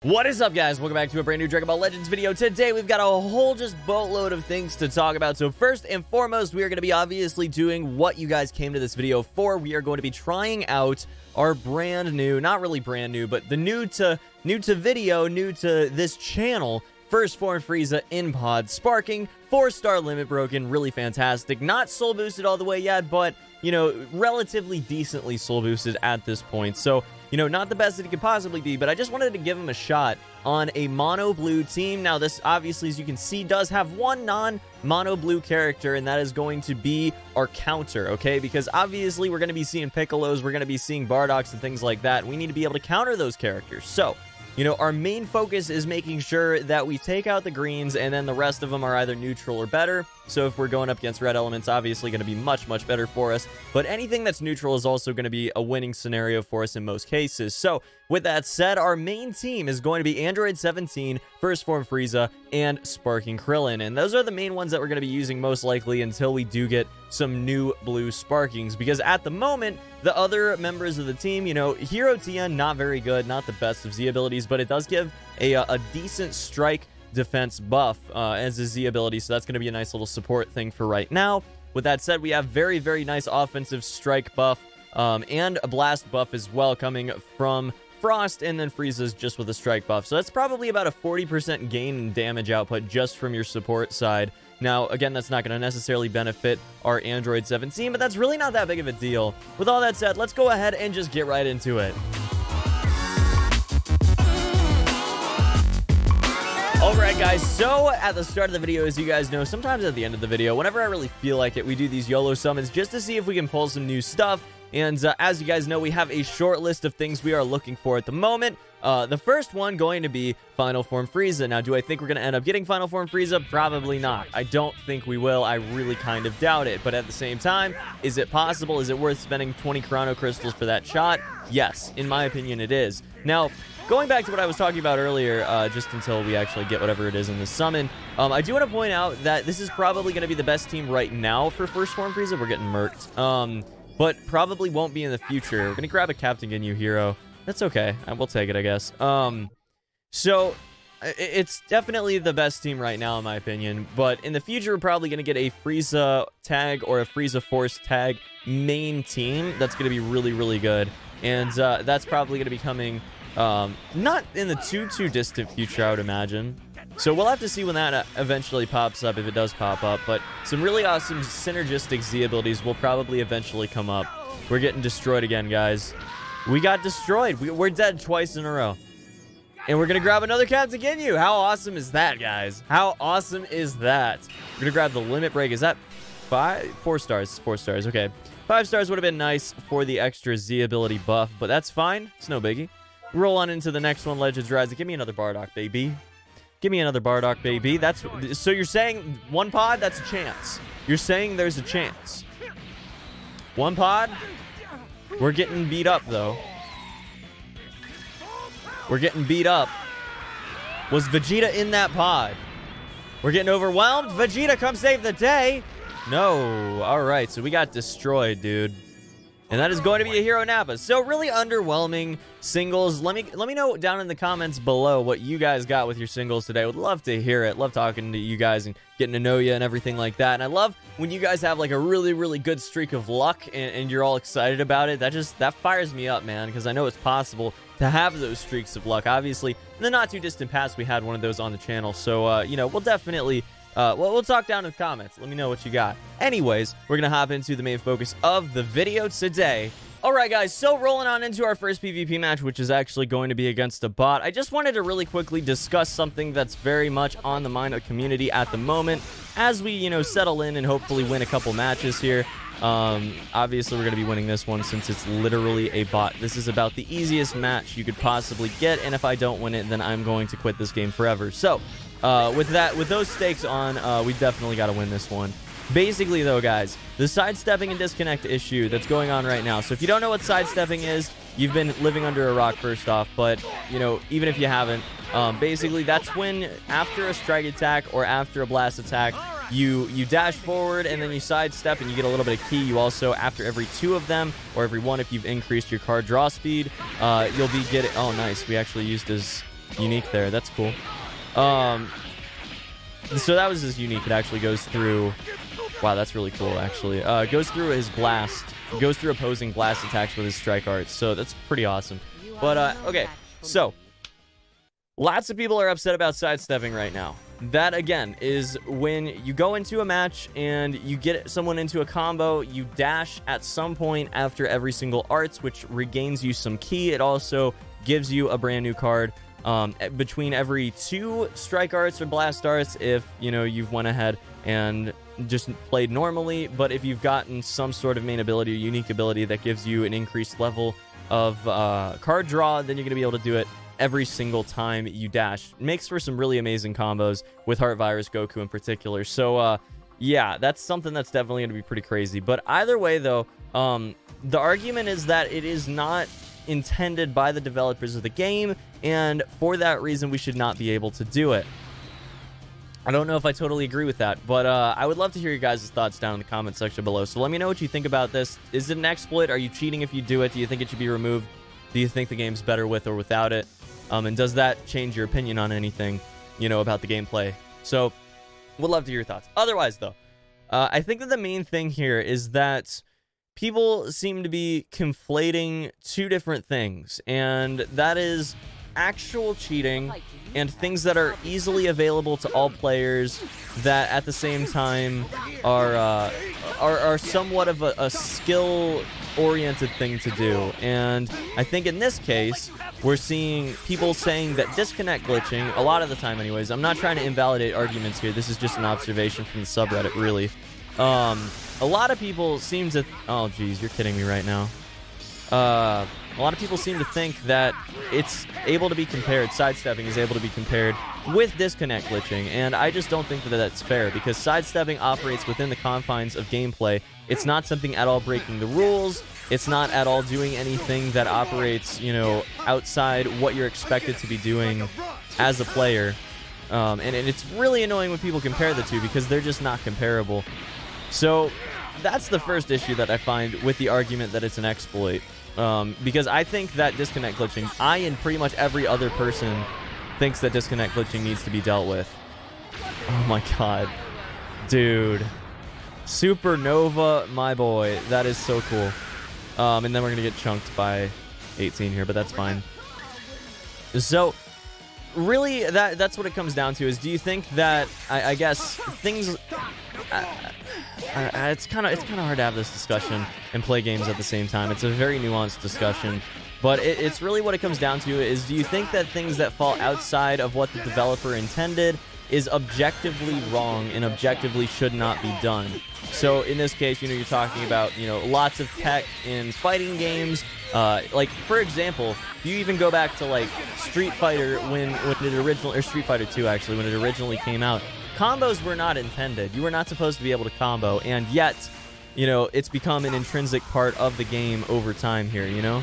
What is up, guys? Welcome back to a brand new Dragon Ball Legends video. Today, we've got a whole just boatload of things to talk about. So first and foremost, we are going to be obviously doing what you guys came to this video for. We are going to be trying out our brand new, not really brand new, but the new to video, new to this channel, First Form Frieza in Pod, sparking 4-star limit broken, really fantastic. Not soul boosted all the way yet, but, you know, relatively decently soul boosted at this point. So, you know, not the best that he could possibly be, but I just wanted to give him a shot on a mono blue team. Now, this obviously, as you can see, does have one non-mono blue character, and that is going to be our counter, okay? Because obviously, we're going to be seeing Piccolos, we're going to be seeing Bardoks and things like that. We need to be able to counter those characters. So, you know, our main focus is making sure that we take out the greens, and then the rest of them are either neutral or better. So if we're going up against red elements, obviously going to be much, much better for us. But anything that's neutral is also going to be a winning scenario for us in most cases. So with that said, our main team is going to be Android 17, First Form Frieza, and Sparking Krillin. And those are the main ones that we're going to be using most likely until we do get some new blue Sparkings. Because at the moment, the other members of the team, you know, Hero Tien, not very good, not the best of Z abilities, but it does give a decent strike defense buff as a Z ability, so that's going to be a nice little support thing for right now. With that said, we have very, very nice offensive strike buff and a blast buff as well coming from Frost, and then Frieza's just with a strike buff. So that's probably about a 40% gain in damage output just from your support side. Now, again, that's not going to necessarily benefit our Android 17, but that's really not that big of a deal. With all that said, let's go ahead and just get right into it. Alright guys, so at the start of the video, as you guys know, sometimes at the end of the video, whenever I really feel like it, we do these YOLO summons just to see if we can pull some new stuff. And as you guys know, we have a short list of things we are looking for at the moment. The first one going to be Final Form Frieza. Now, do I think we're going to end up getting Final Form Frieza? Probably not. I don't think we will. I really kind of doubt it. But at the same time, is it possible? Is it worth spending 20 Chrono Crystals for that shot? Yes, in my opinion, it is. Now, going back to what I was talking about earlier, just until we actually get whatever it is in the summon, I do want to point out that this is probably going to be the best team right now for First Form Frieza. We're getting murked. But probably won't be in the future. We're going to grab a Captain Ginyu hero. That's okay. I will take it, I guess. So, it's definitely the best team right now, in my opinion. But in the future, we're probably going to get a Frieza tag or a Frieza Force tag main team. That's going to be really, really good. And that's probably going to be coming not in the too distant future, I would imagine. So we'll have to see when that eventually pops up, if it does pop up. But some really awesome synergistic Z abilities will probably eventually come up. We're getting destroyed again, guys. We got destroyed. We're dead twice in a row. And we're going to grab another Captain Ginyu. How awesome is that, guys? How awesome is that? We're going to grab the limit break. Is that 4 stars? 4 stars. Okay. 5 stars would have been nice for the extra Z ability buff, but that's fine. It's no biggie. Roll on into the next one, Legends Rising. Give me another Bardock, baby. Give me another Bardock, baby. So you're saying one pod? That's a chance. You're saying there's a chance. One pod? We're getting beat up, though. We're getting beat up. Was Vegeta in that pod? We're getting overwhelmed. Vegeta, come save the day. No. All right, so we got destroyed, dude. And that is going to be a Hero Nappa. So really underwhelming singles. Let me know down in the comments below what you guys got with your singles today. I would love to hear it. Love talking to you guys and getting to know you and everything like that. And I love when you guys have like a really, really good streak of luck and you're all excited about it. That fires me up, man, because I know it's possible to have those streaks of luck. Obviously, in the not too distant past, we had one of those on the channel. So, you know, we'll definitely... we'll talk down in the comments. Let me know what you got. Anyways, we're going to hop into the main focus of the video today. Alright guys, so rolling on into our first PvP match, which is actually going to be against a bot. I just wanted to really quickly discuss something that's very much on the mind of the community at the moment as we, you know, settle in and hopefully win a couple matches here. Obviously, we're going to be winning this one since it's literally a bot. This is about the easiest match you could possibly get, and if I don't win it, then I'm going to quit this game forever. So, with those stakes on, we definitely got to win this one. Basically, though, guys, the sidestepping and disconnect issue that's going on right now. So if you don't know what sidestepping is, you've been living under a rock first off. But, you know, even if you haven't, basically that's when after a strike attack or after a blast attack, you dash forward and then you sidestep and you get a little bit of ki. You also, after every 2 of them, or every 1 if you've increased your card draw speed, you'll be getting... Oh, nice. We actually used his unique there. That's cool. So that was his unique. It actually goes through... Wow, that's really cool, actually. Goes through his blast. Goes through opposing blast attacks with his strike arts. So that's pretty awesome. But, okay. So, lots of people are upset about sidestepping right now. That, again, is when you go into a match and you get someone into a combo, you dash at some point after every single arts, which regains you some ki. It also gives you a brand new card between every 2 strike arts or blast arts if, you know, you've went ahead and just played normally. But if you've gotten some sort of main ability or unique ability that gives you an increased level of card draw, then you're going to be able to do it every single time you dash. It makes for some really amazing combos with Heart Virus Goku in particular. So, yeah, that's something that's definitely going to be pretty crazy. But either way, though, the argument is that it is not intended by the developers of the game, and for that reason, we should not be able to do it. I don't know if I totally agree with that, but I would love to hear your guys' thoughts down in the comment section below. So let me know what you think about this. Is it an exploit? Are you cheating if you do it? Do you think it should be removed? Do you think the game's better with or without it? And does that change your opinion on anything, you know, about the gameplay? So, would love to hear your thoughts. Otherwise, though, I think that the main thing here is that people seem to be conflating 2 different things, and that is actual cheating and things that are easily available to all players that at the same time are somewhat of a skill-oriented thing to do. And I think in this case, we're seeing people saying that disconnect glitching, a lot of the time anyways. I'm not trying to invalidate arguments here. This is just an observation from the subreddit, really. A lot of people seem to... Oh, geez, you're kidding me right now. A lot of people seem to think that it's able to be compared, sidestepping is able to be compared with disconnect glitching, and I just don't think that that's fair, because sidestepping operates within the confines of gameplay. It's not something at all breaking the rules. It's not at all doing anything that operates, you know, outside what you're expected to be doing as a player. And it's really annoying when people compare the two, because they're just not comparable. So that's the first issue that I find with the argument that it's an exploit. Because I think that disconnect glitching, I and pretty much every other person thinks that disconnect glitching needs to be dealt with. Oh my god. Dude. Supernova, my boy. That is so cool. And then we're going to get chunked by 18 here, but that's fine. So, really, that's what it comes down to, is do you think that, I guess, things... it's kind of hard to have this discussion and play games at the same time. It's a very nuanced discussion, but it's really what it comes down to is, do you think that things that fall outside of what the developer intended is objectively wrong and objectively should not be done? So in this case, you know, you're talking about, you know, lots of tech in fighting games. Like, for example, if you even go back to, like, Street Fighter when it originally, or Street Fighter 2 actually, when it originally came out, combos were not intended. You were not supposed to be able to combo, and yet, you know, it's become an intrinsic part of the game over time here, you know?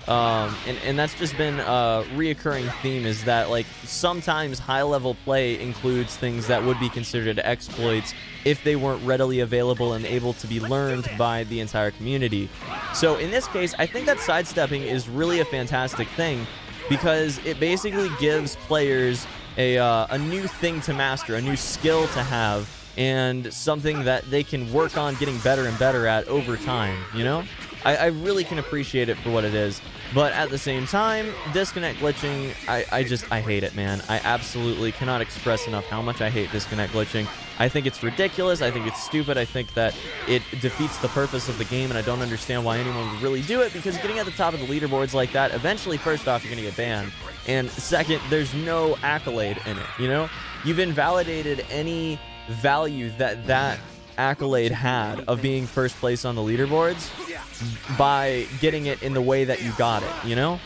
And that's just been a reoccurring theme, is that, like, sometimes high-level play includes things that would be considered exploits if they weren't readily available and able to be learned by the entire community. So in this case, I think that sidestepping is really a fantastic thing, because it basically gives players a new thing to master, a new skill to have, and something that they can work on getting better and better at over time, you know? I really can appreciate it for what it is, but at the same time, disconnect glitching, I hate it, man. I absolutely cannot express enough how much I hate disconnect glitching. I think it's ridiculous, I think it's stupid, I think that it defeats the purpose of the game, and I don't understand why anyone would really do it, because getting at the top of the leaderboards like that, eventually, first off, you're gonna get banned, and second, there's no accolade in it, you know? You've invalidated any value that accolade had of being first place on the leaderboards by getting it in the way that you got it, you know?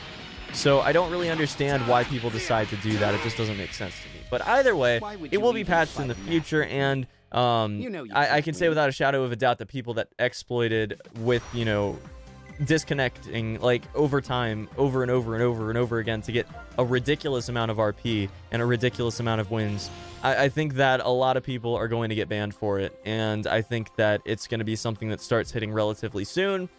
So I don't really understand why people decide to do that. It just doesn't make sense to me. But either way, it will be patched in the future, and I can say without a shadow of a doubt that people that exploited with, you know, disconnecting, like, over time, over and over and over and over again to get a ridiculous amount of RP and a ridiculous amount of wins, I think that a lot of people are going to get banned for it, and I think that it's going to be something that starts hitting relatively soon.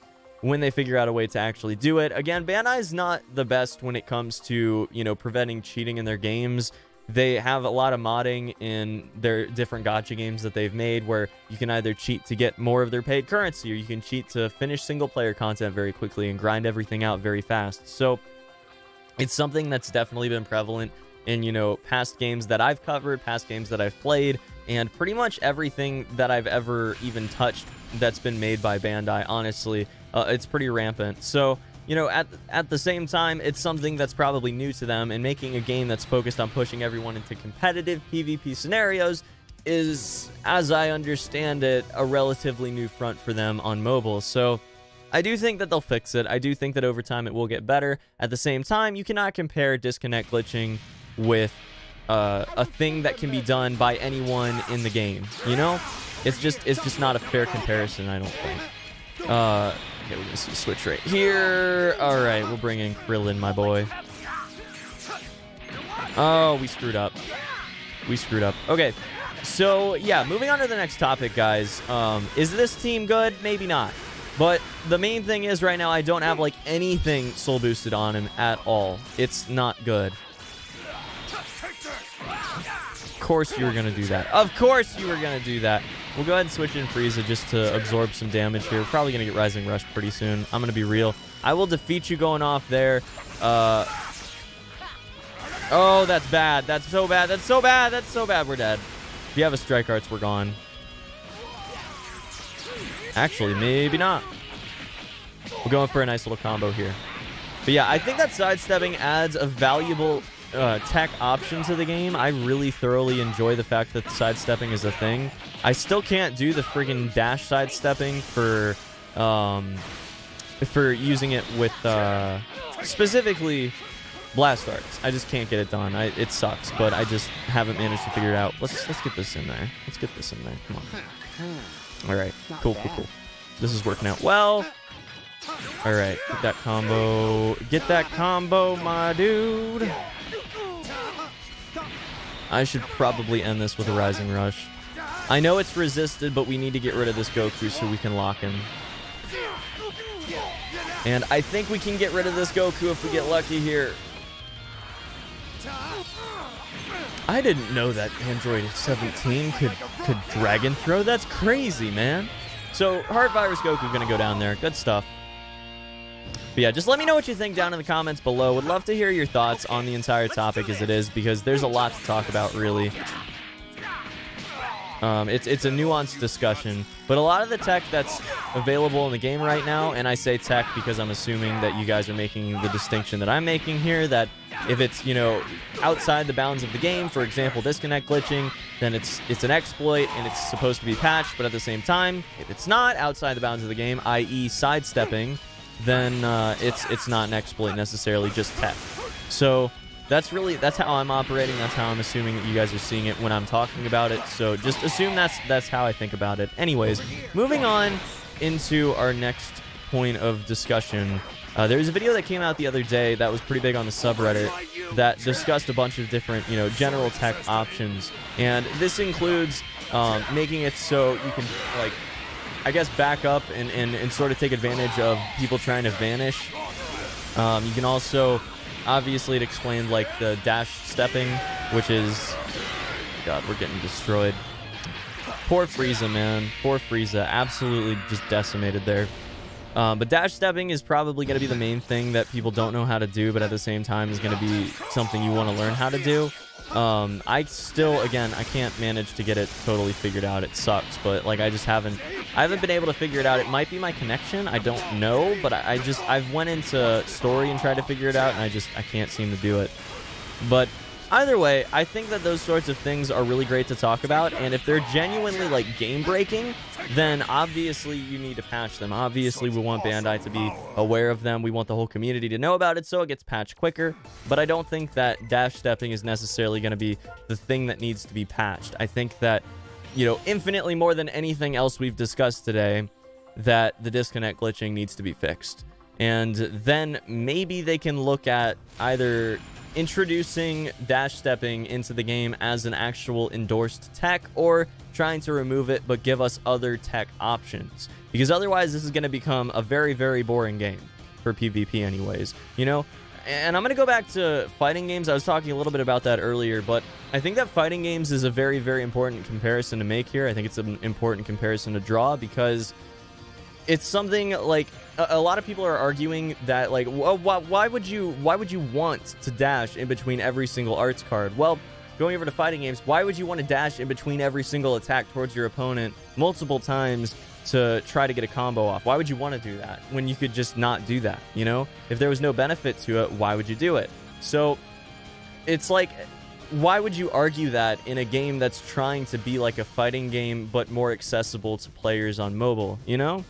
when they figure out a way to actually do it. Again, Bandai's not the best when it comes to, you know, preventing cheating in their games. They have a lot of modding in their different gacha games that they've made, where you can either cheat to get more of their paid currency, or you can cheat to finish single-player content very quickly and grind everything out very fast. So it's something that's definitely been prevalent in, you know, past games that I've covered, past games that I've played, and pretty much everything that I've ever even touched that's been made by Bandai, honestly. It's pretty rampant. So, you know, at the same time, it's something that's probably new to them, and making a game that's focused on pushing everyone into competitive PvP scenarios is, as I understand it, a relatively new front for them on mobile. So I do think that they'll fix it. I do think that over time it will get better. At the same time, you cannot compare disconnect glitching with a thing that can be done by anyone in the game, you know? It's just not a fair comparison, I don't think. Okay, we're gonna see a switch right here. All right, we'll bring in Krillin, my boy. Oh, we screwed up. We screwed up. Okay, so yeah, moving on to the next topic, guys. Is this team good? Maybe not. But the main thing is right now I don't have like anything soul boosted on him at all. It's not good. Of course you were gonna do that. Of course you were gonna do that. We'll go ahead and switch in Frieza just to absorb some damage here. We're probably going to get Rising Rush pretty soon. I'm going to be real. I will defeat you going off there. Oh, that's bad. That's so bad. That's so bad. That's so bad. We're dead. If you have a Strike Arts, we're gone. Actually, maybe not. We're going for a nice little combo here. But yeah, I think that sidestepping adds a valuable tech option to the game. I really thoroughly enjoy the fact that sidestepping is a thing. I still can't do the friggin' dash sidestepping for using it with specifically Blast Arts. I just can't get it done. It sucks, but I just haven't managed to figure it out. Let's get this in there. Let's get this in there. Come on. All right. Cool. This is working out well. All right. Get that combo. Get that combo, my dude. I should probably end this with a Rising Rush. I know it's resisted, but we need to get rid of this Goku so we can lock him. And I think we can get rid of this Goku if we get lucky here. I didn't know that Android 17 could Dragon Throw. That's crazy, man. So Heart Virus Goku gonna go down there. Good stuff. But yeah, just let me know what you think down in the comments below. Would love to hear your thoughts on the entire topic as it is, because there's a lot to talk about, really. It's a nuanced discussion, but a lot of the tech that's available in the game right now, and I say tech because I'm assuming that you guys are making the distinction that I'm making here, that if it's, you know, outside the bounds of the game, for example, disconnect glitching, then it's an exploit and it's supposed to be patched. But at the same time, if it's not outside the bounds of the game, i.e. sidestepping, then it's not an exploit necessarily, just tech. So that's how I'm operating. That's how I'm assuming that you guys are seeing it when I'm talking about it. So just assume that's how I think about it. Anyways, moving on into our next point of discussion. There was a video that came out the other day that was pretty big on the subreddit that discussed a bunch of different, you know, general tech options. And this includes making it so you can, like, I guess, back up and sort of take advantage of people trying to vanish. You can also, obviously, it explained like the dash stepping, which is, God, we're getting destroyed. Poor Frieza, man. Poor Frieza. Absolutely just decimated there. But dash stepping is probably going to be the main thing that people don't know how to do, but at the same time is going to be something you want to learn how to do. I still, again, I can't manage to get it totally figured out. It sucks, but like I haven't been able to figure it out. It might be my connection. I don't know, but I've went into story and tried to figure it out, and I can't seem to do it. But either way, I think that those sorts of things are really great to talk about, and if they're genuinely like game breaking, then obviously you need to patch them. Obviously we want Bandai to be aware of them. We want the whole community to know about it so it gets patched quicker. But I don't think that dash stepping is necessarily going to be the thing that needs to be patched. I think that, you know, infinitely more than anything else we've discussed today, that the disconnect glitching needs to be fixed. And then maybe they can look at either introducing dash stepping into the game as an actual endorsed tech, or trying to remove it but give us other tech options. Because otherwise, this is going to become a very, very boring game for PvP anyways, you know? And I'm going to go back to fighting games. I was talking a little bit about that earlier, but I think that fighting games is a very, very important comparison to make here. I think it's an important comparison to draw, because it's something like a lot of people are arguing that, like, why would you want to dash in between every single arts card? Well, going over to fighting games, why would you want to dash in between every single attack towards your opponent multiple times to try to get a combo off? Why would you want to do that when you could just not do that, you know? If there was no benefit to it, why would you do it? So it's like, why would you argue that in a game that's trying to be like a fighting game but more accessible to players on mobile, you know?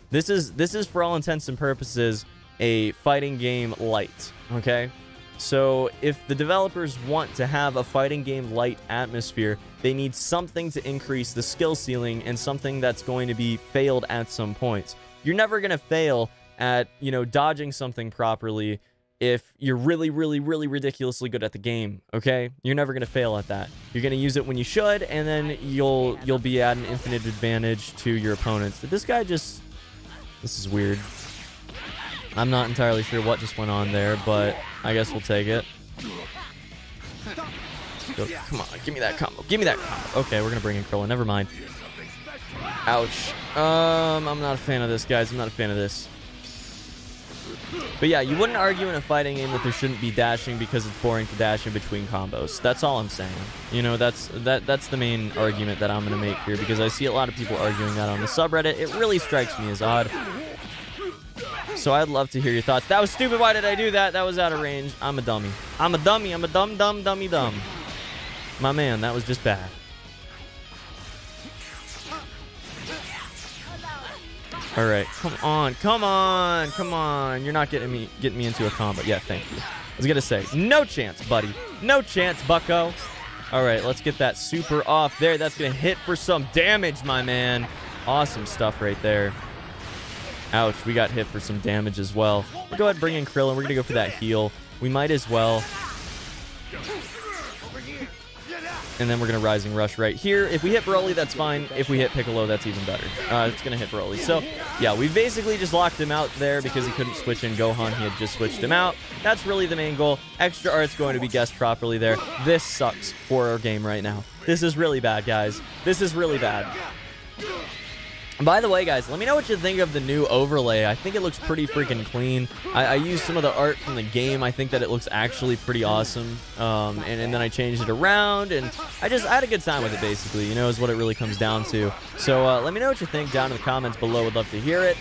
This is for all intents and purposes a fighting game light, okay? So if the developers want to have a fighting game light atmosphere, they need something to increase the skill ceiling, and something that's going to be failed at some points. You're never going to fail at, you know, dodging something properly if you're really, really, really ridiculously good at the game, okay? You're never going to fail at that. You're going to use it when you should, and then you'll be at an infinite advantage to your opponents. Did this guy just... This is weird. I'm not entirely sure what just went on there, but I guess we'll take it. Go, come on, give me that combo. Give me that combo. Okay, we're going to bring in Krillin. Never mind. Ouch. I'm not a fan of this, guys. I'm not a fan of this. But yeah, you wouldn't argue in a fighting game that there shouldn't be dashing because it's boring to dash in between combos. That's all I'm saying. You know, that's the main argument that I'm going to make here, because I see a lot of people arguing that on the subreddit. It really strikes me as odd. So I'd love to hear your thoughts. That was stupid. Why did I do that? That was out of range. I'm a dummy. I'm a dummy. I'm a dummy. My man, that was just bad. All right, come on. You're not getting me into a combo. Yeah, thank you. I was gonna say, no chance, buddy. No chance, bucko. All right, let's get that super off there. That's gonna hit for some damage, my man. Awesome stuff right there. Ouch, we got hit for some damage as well. We'll go ahead and bring in Krillin. We're gonna go for that heal. We might as well. And then we're going to Rising Rush right here. If we hit Broly, that's fine. If we hit Piccolo, that's even better. It's going to hit Broly. So, yeah, we basically just locked him out there because he couldn't switch in Gohan. He had just switched him out. That's really the main goal. Extra art's going to be guessed properly there. This sucks for our game right now. This is really bad, guys. This is really bad. By the way, guys, let me know what you think of the new overlay. I think it looks pretty freaking clean. I used some of the art from the game. I think that it looks actually pretty awesome. And then I changed it around, and I had a good time with it, basically, you know, is what it really comes down to. So let me know what you think down in the comments below. Would love to hear it.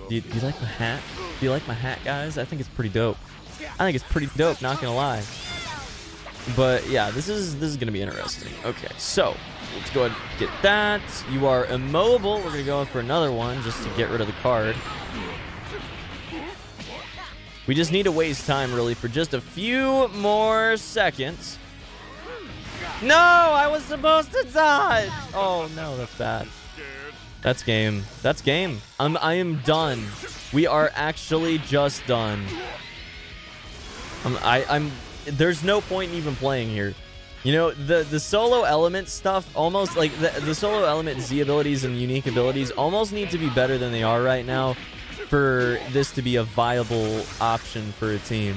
Do you like my hat? Do you like my hat, guys? I think it's pretty dope. I think it's pretty dope, not gonna lie. But yeah, this is gonna be interesting. Okay, so let's go ahead and get that. You are immobile. We're going to go in for another one just to get rid of the card. We just need to waste time, really, for just a few more seconds. No, I was supposed to dodge. Oh, no, that's bad. That's game. That's game. I am done. We are actually just done. There's no point in even playing here. You know, the solo element stuff, almost like the solo element Z abilities and unique abilities almost need to be better than they are right now for this to be a viable option for a team.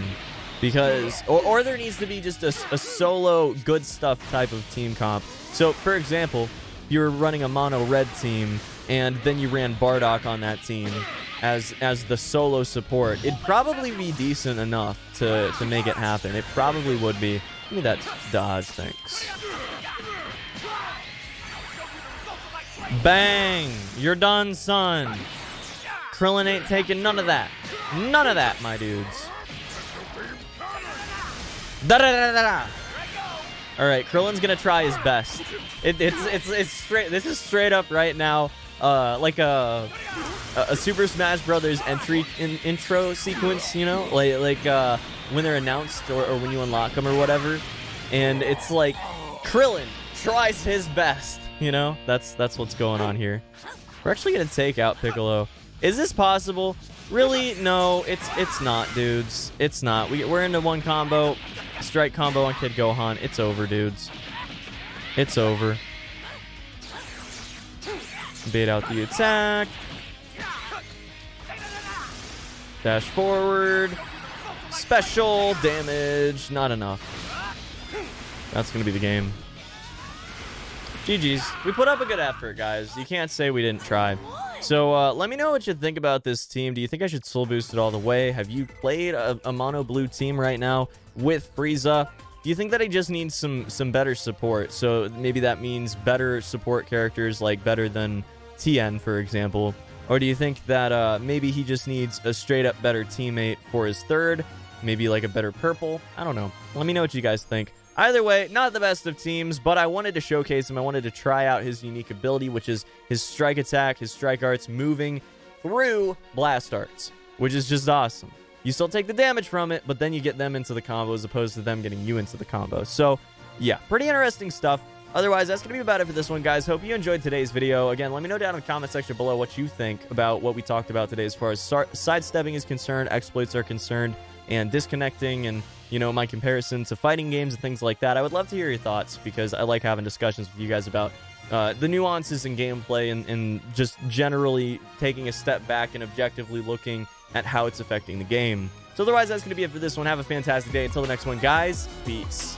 Because, or there needs to be just a solo good stuff type of team comp. So, for example, you're running a mono red team, and then you ran Bardock on that team as the solo support. It'd probably be decent enough to make it happen. It probably would be. Give me that dodge, thanks. Bang! You're done, son. Krillin ain't taking none of that. None of that, my dudes. Da-da-da-da-da! Alright, Krillin's gonna try his best. It's straight. This is straight up right now, like a Super Smash Brothers intro sequence, you know, like when they're announced or when you unlock them or whatever, and it's like Krillin tries his best, you know. That's what's going on here. We're actually gonna take out Piccolo. Is this possible? Really? No, it's not, dudes. It's not. We're into one combo. Strike combo on Kid Gohan. It's over, dudes. It's over. Bait out the attack. Dash forward. Special damage. Not enough. That's going to be the game. GG's. We put up a good effort, guys. You can't say we didn't try. So let me know what you think about this team. Do you think I should soul boost it all the way? Have you played a mono blue team right now with Frieza? Do you think that he just needs some better support? So maybe that means better support characters, like better than TN, for example. Or do you think that maybe he just needs a straight up better teammate for his third? Maybe like a better purple? I don't know. Let me know what you guys think. Either way, not the best of teams, but I wanted to showcase him. I wanted to try out his unique ability, which is his strike attack, his strike arts moving through blast arts, which is just awesome. You still take the damage from it, but then you get them into the combo as opposed to them getting you into the combo. So, yeah, pretty interesting stuff. Otherwise, that's going to be about it for this one, guys. Hope you enjoyed today's video. Again, let me know down in the comment section below what you think about what we talked about today as far as sidestepping is concerned, exploits are concerned, and disconnecting, and, you know, my comparison to fighting games and things like that. I would love to hear your thoughts because I like having discussions with you guys about the nuances in gameplay and just generally taking a step back and objectively looking at how it's affecting the game. So otherwise, that's going to be it for this one. Have a fantastic day. Until the next one, guys, peace.